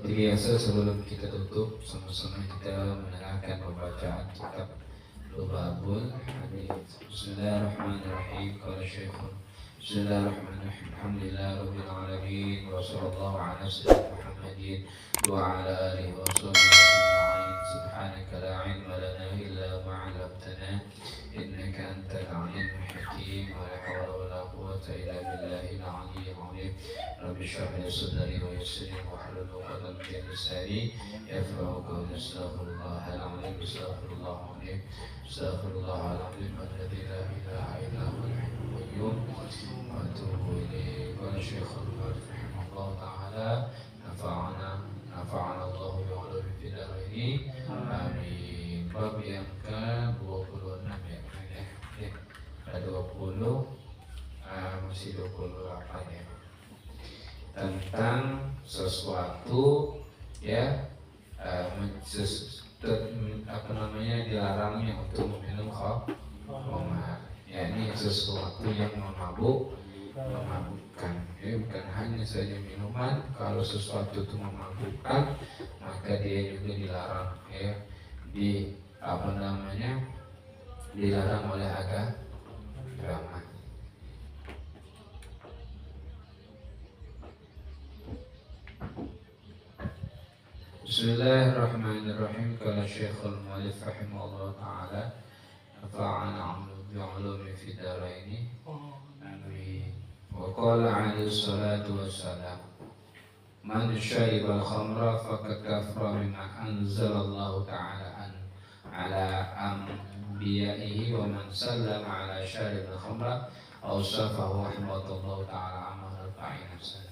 Seperti biasa sebelum kita tutup, sama-sama kita mendengarkan pembacaan kitab Lubabul Hadits. Bismillahirrahmanirrahim. Qala Syekhul Bismillahirrahmanirrahim. Alhamdulillahirabbil alamin wa sallallahu ala sayyidina Muhammadin wa ala alihi wa sahbihi ajma'in. Subhanaka la ilma lana illa ma 'allamtana innaka antal alimul hakim. Wa la hawla wa la quwwata illa billahil aliyyil azim. Rabbi shrah li sadri wa yassir li wahlul 'uqdatam min lisani yafqahu qawli. Astaghfirullahal azim. Astaghfirullahal azim. Astaghfirullahal azim alladzi la ilaha illa huwal hayyul qayyum. Wa atubu ilaihi. Qala Syekhul Mu'allif rahimahullah ta'ala nafa'ana Allah bi 'ulumi fid dharain. Amin. Bab yang ke-26 ya. Ada 20 masih 28 ya. Tentang sesuatu ya dilarangnya untuk meminum khamar. Ya, ini sesuatu yang memabukkan. Ya, bukan hanya saja minuman. Kalau sesuatu itu memabukkan, maka dia juga dilarang. Ya, dilarang oleh agama. Bismillahirrahmanirrahim. Qala Syekhul Mu'allif rahimahullah ta'ala nafa'ana bi'ulumi fid dharain. Amin. Wa qala 'alaihi salatu wassalam man syariba al-khamra faqad kafara bima anzalallahu ta'ala ala anbiya'ihi wa man sallama ala syaribil khamra aw safahu rahmatullahu ta'ala amal arba'ina sana.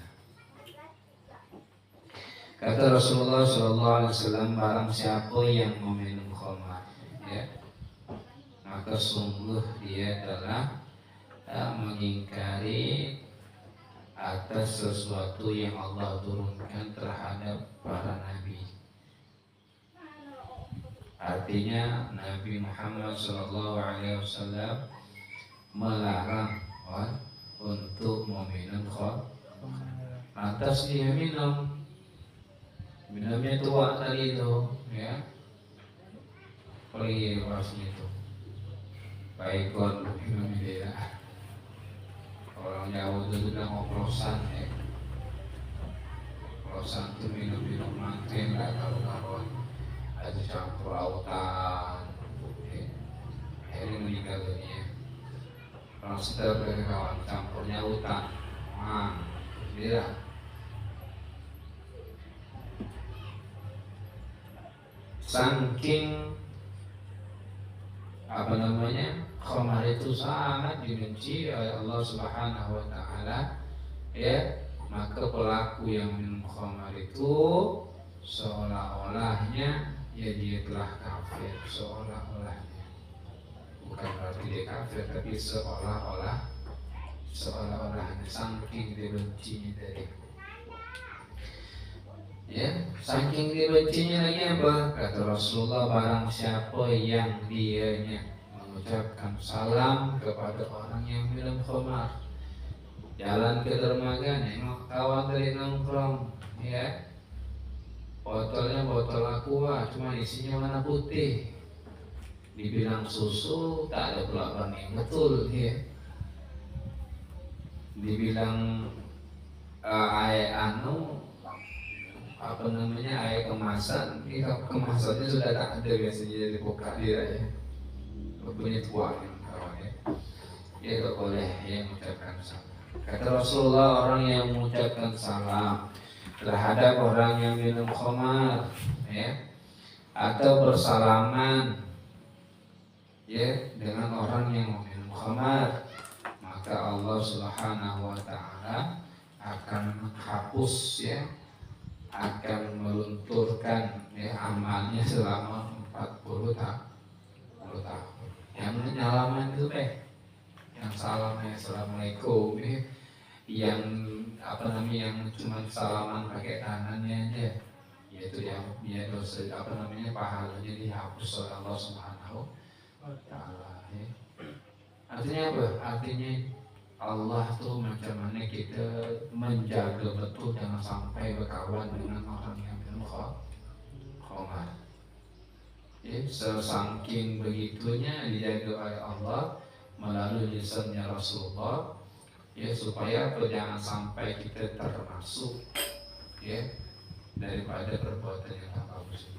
Kata Rasulullah SAW, barang siapa yang meminum khamar, ya, maka sungguh dia telah mengingkari atas sesuatu yang Allah turunkan terhadap para nabi. Artinya Nabi Muhammad SAW melarang untuk meminum khamar. Lantas dia minumnya tua tadi itu, ya, pergi pasnya itu, baikon minum dia. Orang Jawa itu sudah ngoplosan, ya, oplosan itu minum makin nggak karuan, ada campur autan, ya. Akhirnya meninggal dunia. Orang setelah berkawan campurnya hutan, dia. Saking khamar itu sangat dibenci oleh Allah Subhanahu wa taala, ya, maka pelaku yang minum khamar itu seolah-olahnya ya dia telah kafir, seolah-olahnya. Bukan berarti dia kafir, tapi seolah-olahnya saking dibencinya dari. Ya, saking dibencinya lagi apa? Kata Rasulullah, barang siapa yang dianya mengucapkan salam kepada orang yang minum khamar, jalan ke dermaga nengok kawan dari nongkrong, ya, botolnya botol aqua, cuma isinya warna putih, dibilang susu tak ada pula berani betul, ya, dibilang air air kemasan, kemasannya sudah tak ada, biasanya dibuka dia, ya, punya tua yang kawan, ya, dia tak boleh yang mengucapkan salam. Kata Rasulullah, orang yang mengucapkan salam terhadap orang yang minum khamar, ya, atau bersalaman, ya, dengan orang yang minum khamar, maka Allah Subhanahu wa taala akan menghapus, ya, akan melunturkan, ya, amalnya selama 40 tahun. Yang menyalaman itu yang salamnya assalamualaikum, yang yang cuma salaman pakai tangannya aja, yaitu yang dia dosa pahalanya dihapus oleh Allah Subhanahu wa taala, ya. Artinya apa? Artinya Allah tuh macam mana kita menjaga betul jangan sampai berkawan dengan orang yang Sesangking begitunya dijaga oleh Allah melalui lisannya Rasulullah, ya, supaya jangan sampai kita termasuk, ya, daripada perbuatan yang tak bagus.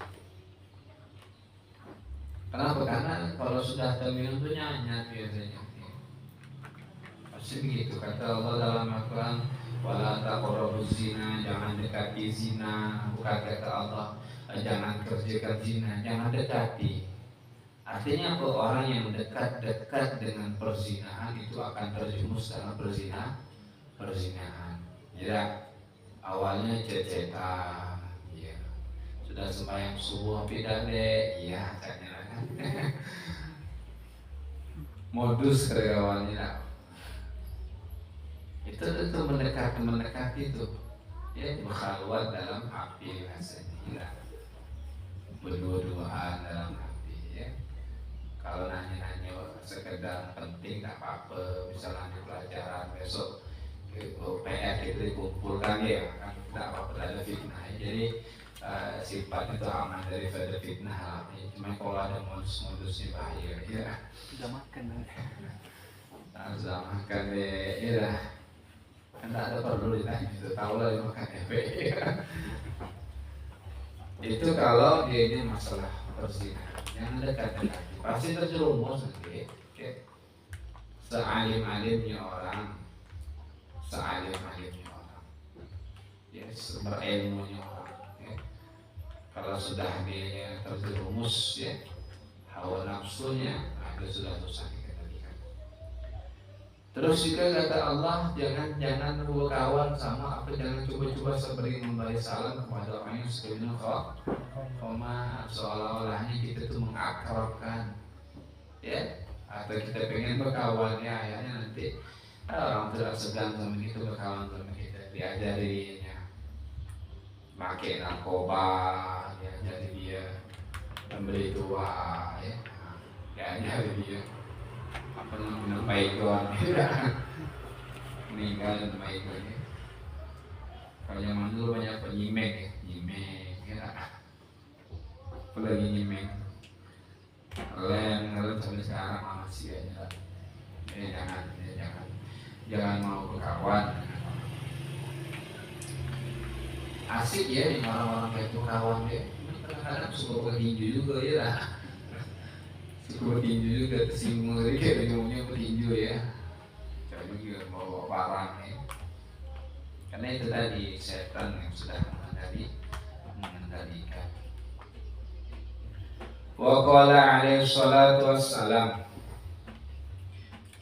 Kenapa? Karena kalau sudah terminum itu nyanyat biasanya. Pasti begitu kata Allah dalam Al-Quran, wala taqrabuz zina, jangan dekati zina. Bukan kata Allah jangan kerjakan zina, jangan dekati. Artinya apa? Orang yang dekat-dekat dengan perzinahan itu akan terjerumus dalam perzinahan. Ya, awalnya cecetan, ya. Sudah sembahyang subuh tidak deh, ya, katanya kan. Modus awalnya. Itu mendekat itu, ya, berkhalwat dalam api rasanya, berdua-duaan dalam api, ya. Kalau nanya-nanya sekedar penting tak apa-apa, misalnya di pelajaran besok PR kita dikumpulkan, ya kan, tak apa-apa, ada fitnah. Jadi sifat itu aman daripada fitnah. Cuma kalau ada modus-modusnya bahaya, ya. Sudah makan, Sudah makan deh, ya. Kan tak ada perlu ditanya, itu tahu lah makan apa. Itu kalau dia ini masalah perzinahan, yang dekat-dekat pasti terjerumus nanti. Okay. Sealim-alimnya orang, ya, berilmunya orang, ya. Kalau sudah dia terjerumus, ya, hawa nafsunya, itu sudah susah dikendalikan. Terus juga kata Allah, jangan berkawan sama apa, jangan coba-coba seperti membalas salam kepada orang yang sebenarnya koma, seolah-olahnya kita tuh mengakrabkan, ya, atau kita pengen berkawan, ya, akhirnya nanti orang tidak segan sama kita berkawan sama kita, diajarinya pakai narkoba, diajari dia membeli tua, ya, diajari dia apa namanya baygon, meninggal dan baygon, ya. Kalau zaman dulu banyak penyimek, ya, apalagi nyimek lem sampai sekarang masih aja. Jangan mau berkawan. Asik ya nih orang-orang kayak itu kawan, ya. Kadang-kadang suka bertinju juga, ya. Suka bertinju juga, tersinggung tadi kayak ngomongnya bertinju, ya. Coba juga bawa barang, ya. Karena itu tadi setan yang sudah mengendalikan. Wa qala alaihi salatu wassalam,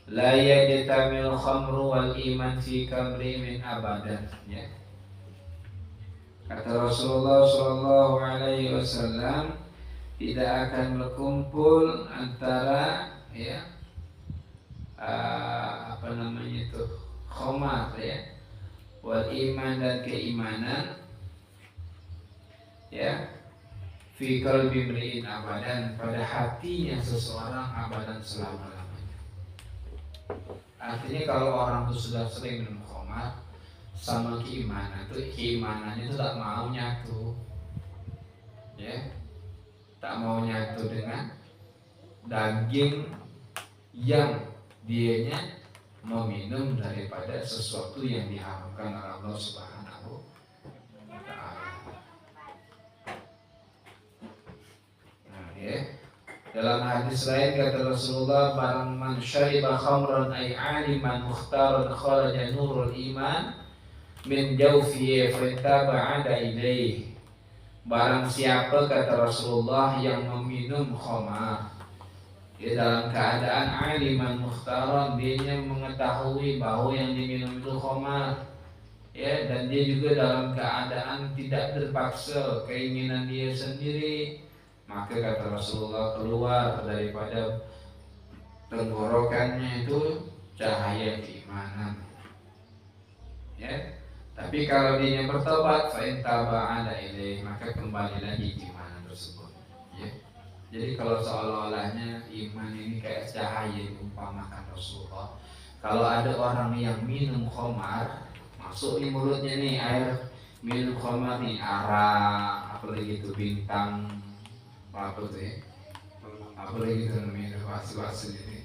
la yajtamil khamru wal iman fi kamri min abadan, ya. Kata Rasulullah sallallahu alaihi wasallam, tidak akan berkumpul antara, ya, apa namanya itu, khamar, ya, wal iman dan keimanan, ya, fi qalbi mri'in abadan, pada hatinya seseorang abadan, selama-lamanya. Artinya kalau orang itu sudah sering minum khamar sama keimanannya itu tak mau nyatu, ya, tak mau nyatu dengan daging yang dianya meminum daripada sesuatu yang diharamkan oleh Allah Subhanahu wa ta'ala. Ya. Dalam hadis lain kata Rasulullah, barang man syariba khamran ay aliman mukhtaran kharaja nurul iman min jawfihi fataba'ada ilaih. Barang siapa kata Rasulullah yang meminum khamar, dia dalam keadaan aliman mukhtaran, dia mengetahui bahwa yang diminum itu khamar, ya, dan dia juga dalam keadaan tidak terpaksa keinginan dia sendiri, maka kata Rasulullah keluar daripada tenggorokannya itu cahaya keimanan, ya. Tapi kalau dia bertobat, fa in taba'ada ilaih, maka kembali lagi keimanan tersebut, ya. Jadi kalau seolah-olahnya iman ini kayak cahaya, umpamakan Rasulullah, kalau ada orang yang minum khamar, masuk di mulutnya nih air minum khamar nih, arak, apalagi itu bintang apa tuh, ya, apalagi itu namanya wasi-wasi ini.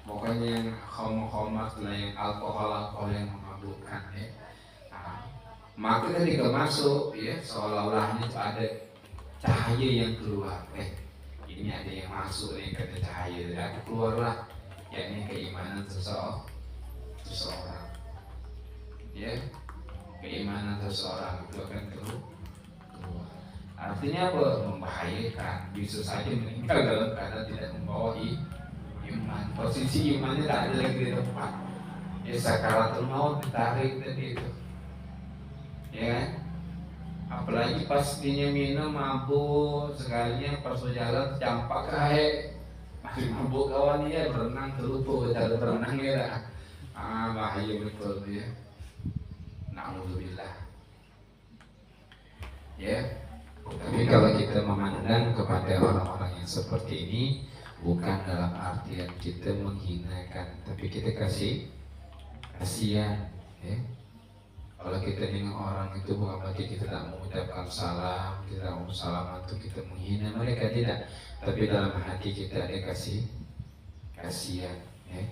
Pokoknya yang khamar lah, yang alkohol yang memabukkan ya. Nah, maka ketika masuk ya seolah-olah itu ada cahaya yang keluar. Ini ada yang masuk nih kata cahaya dan keluarlah yakni keimanan seseorang. Ya, keimanan seseorang itu akan keluar. Artinya apa? Membahayakan. Bisa saja meninggal dalam keadaan tidak membawa iman. Posisi imannya tak ada lagi di depan. Ya sakaratul maut ditarik tadi itu. Ya kan? Apalagi pas dia minum mabuk sekalinya pas berjalan campak kayak masih mabuk kawan dia berenang terlupa cara berenang ya. Bahaya betul ya. Na'udzubillah. Ya. Tapi kalau kita memandang kepada orang-orang yang seperti ini bukan dalam artian kita menghinakan, tapi kita kasihan ya. Kalau kita dengan orang itu bukan berarti kita tak mengucapkan salam, kita mau salam itu kita menghina mereka, tidak. Tapi dalam hati kita ada kasihan ya.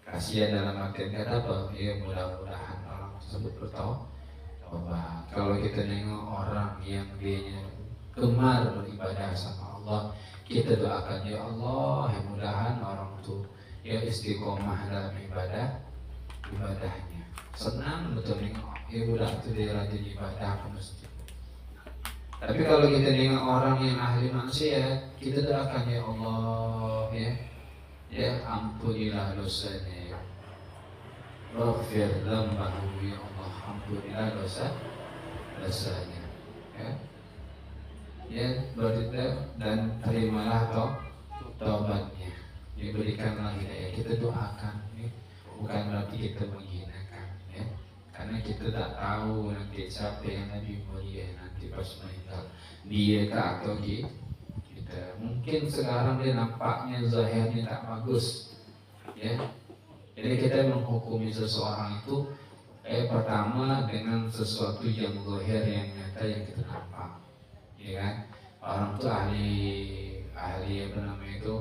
Kasihan dalam artian kata apa? Ya mudah-mudahan orang tersebut bertaubat. Kalau kita nengok orang yang dia gemar beribadah sama Allah, kita doakan ya Allah, mudah-mudahan orang itu ya istiqomah dalam ibadahnya. Senang betul nengok, ya mudah itu dia rajin ibadah ke masjid. Tapi kalau kita nengok orang yang ahli maksiat, kita doakan ya Allah ya ampunilah dosanya, Waghfir dzambahu ya Allah, ampunilah dosanya ya berita dan terimalah taubatnya, diberikanlah hidayah. Kita doakan ya. Bukan berarti kita menghinakan ya, karena kita tak tahu nanti siapa yang lebih mulia nanti pas meninggal, dia kah atau kita. Mungkin sekarang dia nampaknya zahirnya tak bagus ya. Jadi kita menghukumi seseorang itu pertama dengan sesuatu yang zahir, yang nyata, yang kita nampak, ya kan? Orang itu ahli apa namanya itu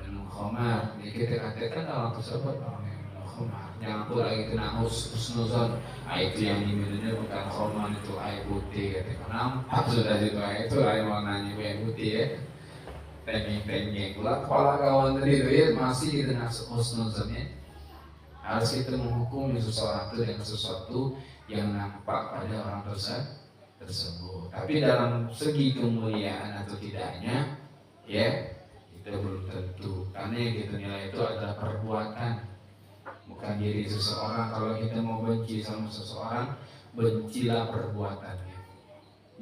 minum khamar. Jadi kita katakan orang tersebut orang yang minum khamar. Jangan pula kita nak husnuzon, itu yang diminumnya bukan khamar, itu air putih. Katakan nampak sudah itu air warnanya air putih ya. Tengeng pula kepala kawan tadi itu ya, masih kita nak husnuzon ya. Harus kita menghukumi seseorang itu dengan sesuatu yang nampak pada orang tersebut. Tapi dalam segi kemuliaan atau tidaknya, ya itu belum tentu. Karena yang kita nilai itu adalah perbuatan, bukan diri seseorang. Kalau kita mau benci sama seseorang, bencilah perbuatannya.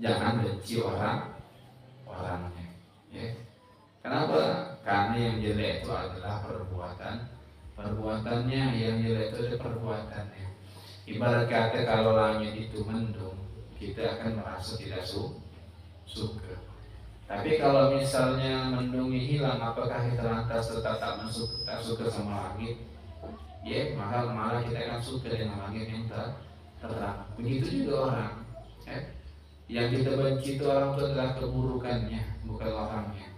Jangan benci orangnya. Ya. Kenapa? Karena yang jelek itu adalah perbuatannya, yang jelek itu adalah perbuatannya. Ibarat kata kalau langit itu mendung, kita akan merasa tidak suka. Tapi kalau misalnya mendungnya hilang, apakah kita lantas tetap tak suka sama langit? Ya, malah kita akan suka dengan langit yang terang. Begitu juga orang. Yang kita benci itu orang itu adalah keburukannya, bukan orangnya.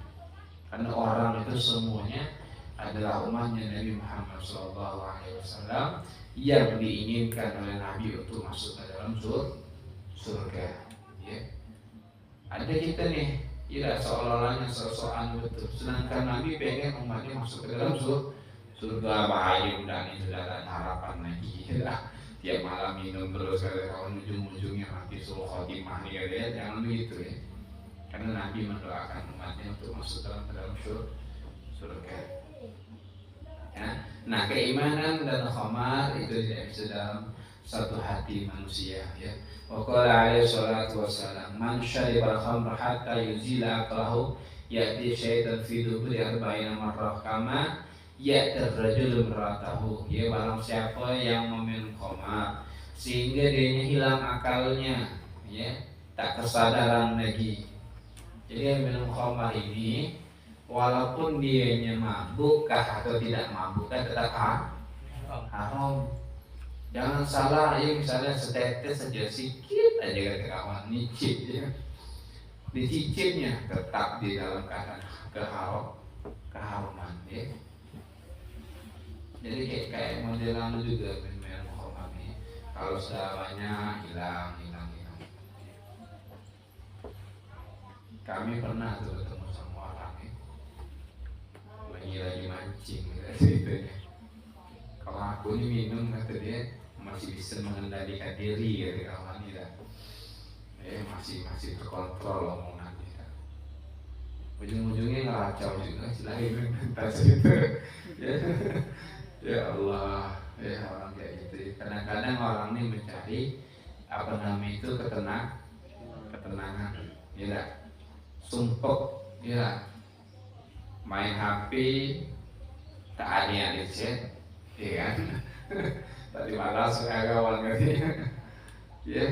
Karena orang itu semuanya adalah umatnya Nabi Muhammad SAW yang diinginkan oleh Nabi untuk masuk ke dalam surga. Ya. Ada kita nih, tidak seolah-olahnya sosokan betul. Sedangkan Nabi pengen umatnya masuk ke dalam surga. Bahaya udah ini sudah ada harapan lagi. Tiap malam minum terus, kalau ujung-ujungnya mati suruh khotimah nih ya, jangan begitu ya. Karena Nabi mendoakan umatnya untuk masuk ke dalam surga. Ya. Nah, keimanan dan khamar itu tidak bisa dalam satu hati manusia ya. Wa qala alaihi salatu wassalam, man syariba al-khamra hatta yuzila aqlahu ya'ti syaitan fi duburi arba'ina marrah kama ya'ti ar-rajulu imra'atahu. Ya, barang siapa yang meminum khamar sehingga dia hilang akalnya ya, tak kesadaran lagi. Jadi yang minum khamar ini walaupun dianya mabukkah atau tidak mabukkah tetap haram. Jangan salah ya, misalnya setetes saja sedikit aja kata kawan nyicip ya. dicicipnya tetap di dalam keadaan keharuman ya. Jadi kayak modelan juga minum khamar nih. Kalau sudah banyak hilang. Kami pernah tuh ketemu sama orang ya, lagi mancing gitu ya. Kalau aku ini minum kata dia masih bisa mengendalikan diri ya kawan tidak. Masih terkontrol omongannya. Ujung-ujungnya ngeracau juga selain mentas gitu. Ya Allah, ya orang kayak gitu. Kadang-kadang orang ini mencari apa namanya itu ketenangan, ya, sumpek, ya, main HP, tak ada yang chat, ya kan? Tadi malas kawan katanya, ya.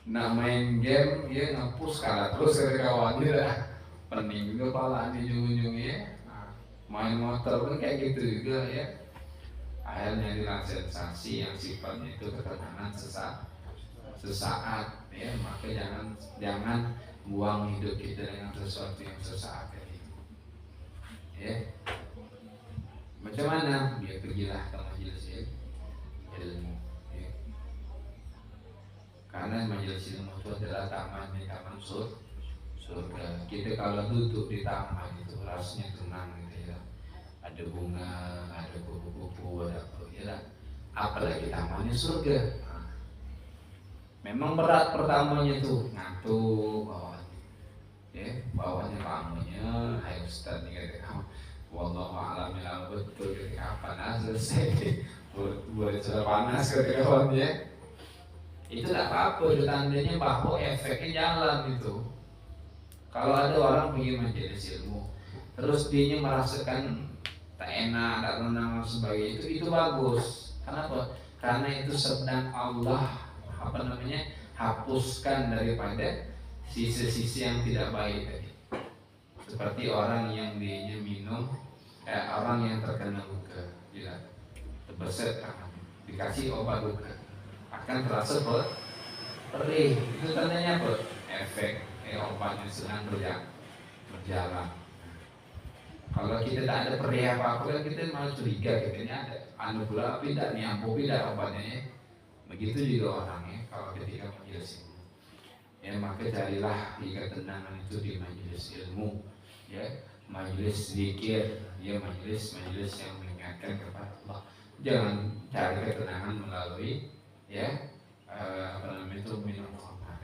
Nak main game, ya ngapus kalah terus kawan dia, pening juga pala di ujung-ujungnya. Main motor pun kayak gitu juga ya. Akhirnya dilakukan sensasi yang sifatnya itu ketenangan sesaat ya. Maka jangan buang hidup kita dengan sesuatu yang sesaat ini. Ya. Macam mana? Dia pergilah ke majelis ilmu. Ya. Karena majelis ilmu itu adalah taman surga. Kita kalau duduk di taman itu rasanya tenang gitu ya. Ada bunga, ada kupu-kupu, ada apa ya. Apalagi tamannya surga. Memang berat pertamanya tuh ngantuk bawahnya. Ya, bawahnya kamunya, hai Ustaz nih kata kamu. Wallahu a'lam ya betul ketika kapan selesai. Buat sudah panas kata kawan ya. Itu tidak apa-apa, itu tandanya bahwa efeknya jalan itu. Kalau ada orang pergi majelis ilmu, terus dia merasakan tak enak, tak tenang dan sebagainya, itu bagus. Kenapa? Karena itu sedang Allah hapuskan daripada sisi-sisi yang tidak baik tadi. Seperti orang yang dia minum, orang yang terkena luka, ya, terbeset dikasih obat luka, akan terasa perih. Itu tandanya apa? Efek obatnya sedang berjalan. Kalau kita tak ada perih apa-apa kan kita malah curiga katanya ada anugerah tidak nih ampuh tidak obatnya ya. Begitu juga orangnya kalau ketika majelis ilmu. Ya maka carilah ketenangan itu di majelis ilmu. Ya, majelis zikir, ya majelis yang mengingatkan kepada Allah. Jangan cari ketenangan melalui itu minum khamar.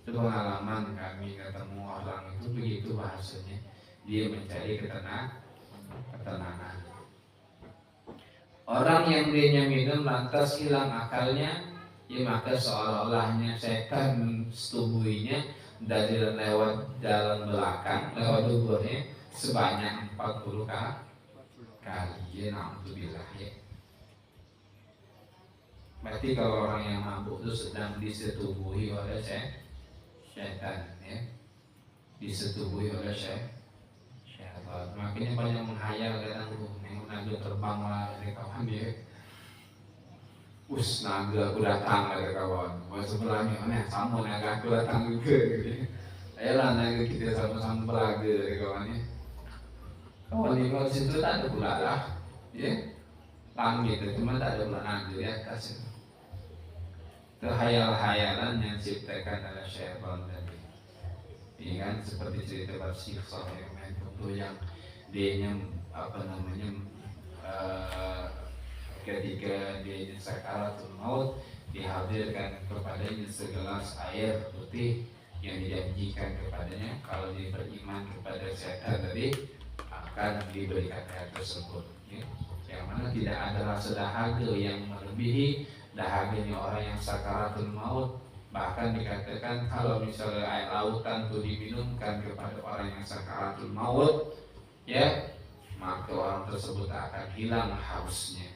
Itu pengalaman kami ketemu orang itu begitu bahasanya. Dia mencari ketenangan. Orang yang dia minum lantas hilang akalnya, ya maka seolah-olahnya setan mensetubuhinya dari lewat jalan belakang, lewat duburnya sebanyak 40 kali. Ya na'udzubillah ya. Berarti kalau orang yang mabuk itu sedang disetubuhi oleh setan ya. Disetubuhi oleh setan. Makanya banyak menghayal kadang naga terbang lah dari kawan dia. Naga aku datang dari kawan. Sebelahnya mana sama naga aku datang juga gitu. Ayolah naga kita sama-sama belaga dari kawannya. Kawan ini kalau situ tak ada pula lah, ya. Langit itu cuma tak ada pula naga di atas itu. Terhayal-hayalan yang diciptakan oleh syaitan tadi. Ini kan seperti cerita Barsikhsah yang dia ketika dia sakaratul maut dihadirkan kepadanya segelas air putih yang dijanjikan kepadanya kalau dia beriman kepada setan tadi akan diberikan air tersebut ya. Yang mana tidak ada rasa dahaga yang melebihi dahaganya orang yang sakaratul maut. Bahkan dikatakan kalau misalnya air lautan itu diminumkan kepada orang yang sakaratul maut, ya, maka orang tersebut akan hilang hausnya.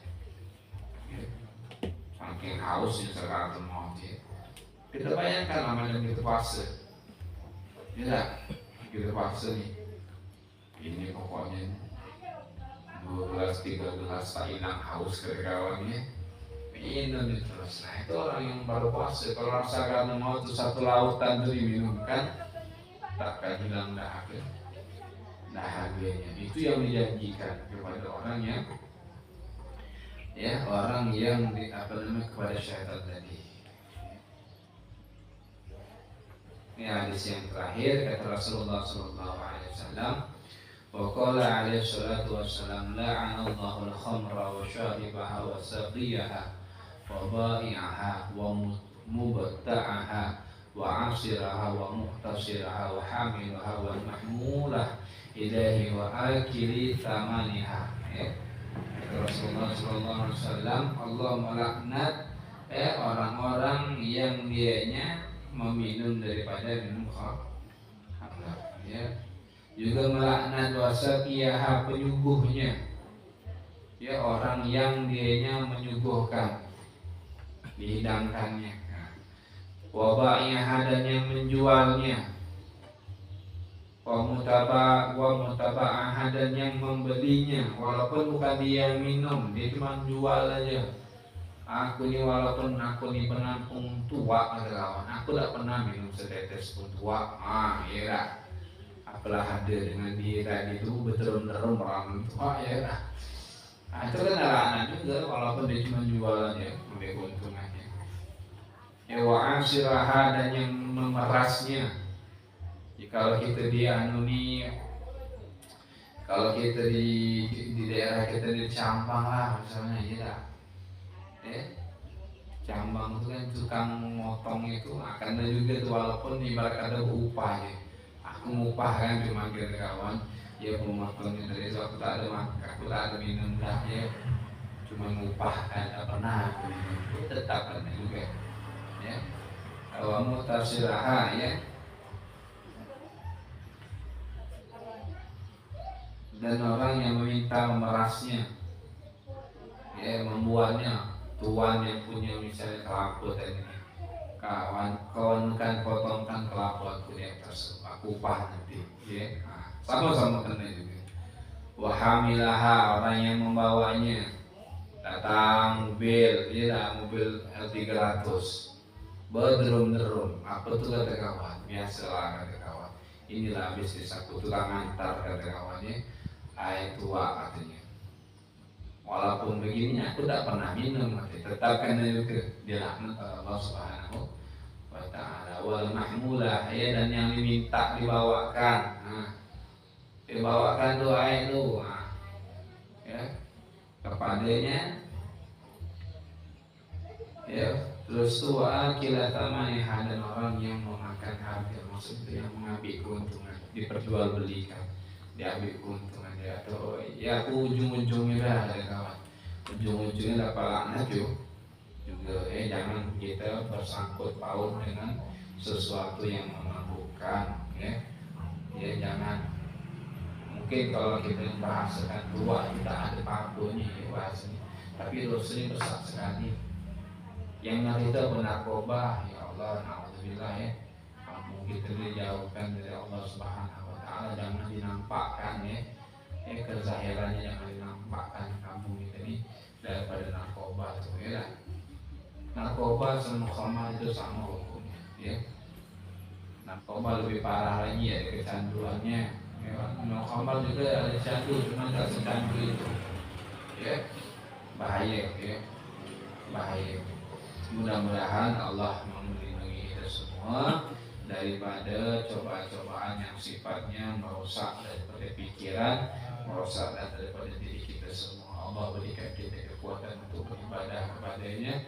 Ya. Saking hausnya sakaratul maut ya. Kita bayangkan namanya kita puasa. Ya, kita puasa nih. Ini pokoknya 12-13 tak hilang haus ke kawannya. Minum terus. Nah itu orang yang baru puasa. Kalau rasakan mau itu satu lautan itu diminumkan, takkan hilang dahaganya. Itu yang dijanjikan kepada orang yang kepada syaitan tadi. Ini hadis yang terakhir kata Rasulullah sallallahu alaihi wasallam, wa qala alaihi salatu wassalam, la'anallahu al-khamra wa syaribaha wa saqiyaha wa ba'i'aha wa mubta'aha wa 'asiraha wa muhtasiraha wa hamilaha wa mahmulah ilaihi wa akili thamaniha. Rasulullah sallallahu alaihi wasallam, Allah melaknat orang-orang yang dianya meminum daripada minum khamr, ya. Juga melaknat wasaqiyaha, penyuguhnya, ya, orang yang dianya menyuguhkan, dihidangkannya. Wa ba'iha, dan yang menjualnya. Wa mutaba'aha, dan yang membelinya, walaupun bukan dia yang minum, dia cuma jual aja. Aku ini walaupun aku ini penampung tua kawan, aku tak pernah minum setetes pun tua. Ya, apalah ada dengan dia itu betul-betul orang tua, ya. Itu kan anak juga, walaupun dia cuma jual aja, ambil keuntungannya. Ya, wa asiraha, dan yang memerasnya. Kalau kita di kalau kita di daerah kita di Cambang lah misalnya, ya. Cambang itu kan tukang motong itu akan ada juga tuh, walaupun ibarat ada upah, ya. Aku ngupah kan cuma kira kawan, ya pemotongnya dari itu aku tak ada makan, aku tak ada minum dah, ya. Cuma ngupah kan, tak pernah aku minum, tetap kan juga, ya. Kalau mutasiraha, ya. Dan orang yang meminta memerasnya, ya, membuatnya. Tuan yang punya misalnya kelapa tadi, kawan kan potongkan kelapa aku di atas, aku upah nanti, ya. Sama-sama kena juga. Wahamilaha, orang yang membawanya, datang mobil, ya, mobil L300, berderum-derum, apa tuh kata kawan, biasalah kata kawan. Inilah bisnis aku, tukang antar kata kawannya, air tua katanya. Walaupun begini aku tak pernah minum, tetap kena juga dilaknat Allah Subhanahu wa ta'ala. Wal mahmulah, ya, dan yang diminta dibawakan. Dibawakan doa itu, ya, kepadanya, ya. Terus tua akilah tamaniha, dan orang yang memakan harga, maksudnya yang mengambil keuntungan, diperjualbelikan, diambil keuntungan, ya. Atau ya aku ujung-ujungnya dah, ya kawan, ujung-ujungnya dapat laknat juga. Jangan kita bersangkut paut dengan sesuatu yang memabukkan, ya. Ya, jangan. Mungkin kalau kita membahasakan tua, kita ada pakunya, ya, bahasanya, tapi dosanya besar sekali. Yang nyarita penarkoba, ya Allah, na'udzubillah, ya. Kamu kita dijauhkan dari Allah Subhanahu wa ta'ala, jangan dinampakkan, ya. Kezahirannya jangan dinampakkan kamu ini daripada narkoba itu, ya. Narkoba sama khamar itu sama hukumnya, ya. Narkoba lebih parah lagi, ya, kecanduannya, ya. Khamar juga ada candu, cuma tidak secandu itu, ya. Bahaya, ya. Bahaya. Mudah-mudahan Allah melindungi kita semua daripada cobaan-cobaan yang sifatnya merusak daripada pikiran, merusak daripada diri kita semua. Allah berikan kita kekuatan untuk beribadah kepadanya,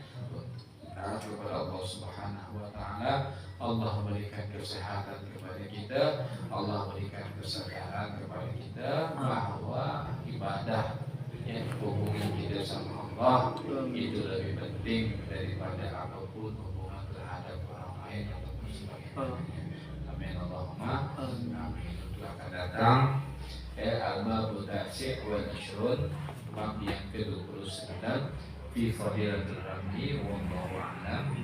taat kepada Allah Subhanahu wa ta'ala. Allah berikan kesehatan kepada kita, Allah berikan kesadaran kepada kita bahwa ibadah yang hubungan kita sama Allah itu lebih penting daripada apapun hubungan terhadap orang lain ataupun sebagainya. Amin Allahumma amin. Itu akan datang al-babu tasik wa nashrun, bab yang ke-29 fi fadilatul ramli, wallahu a'lam.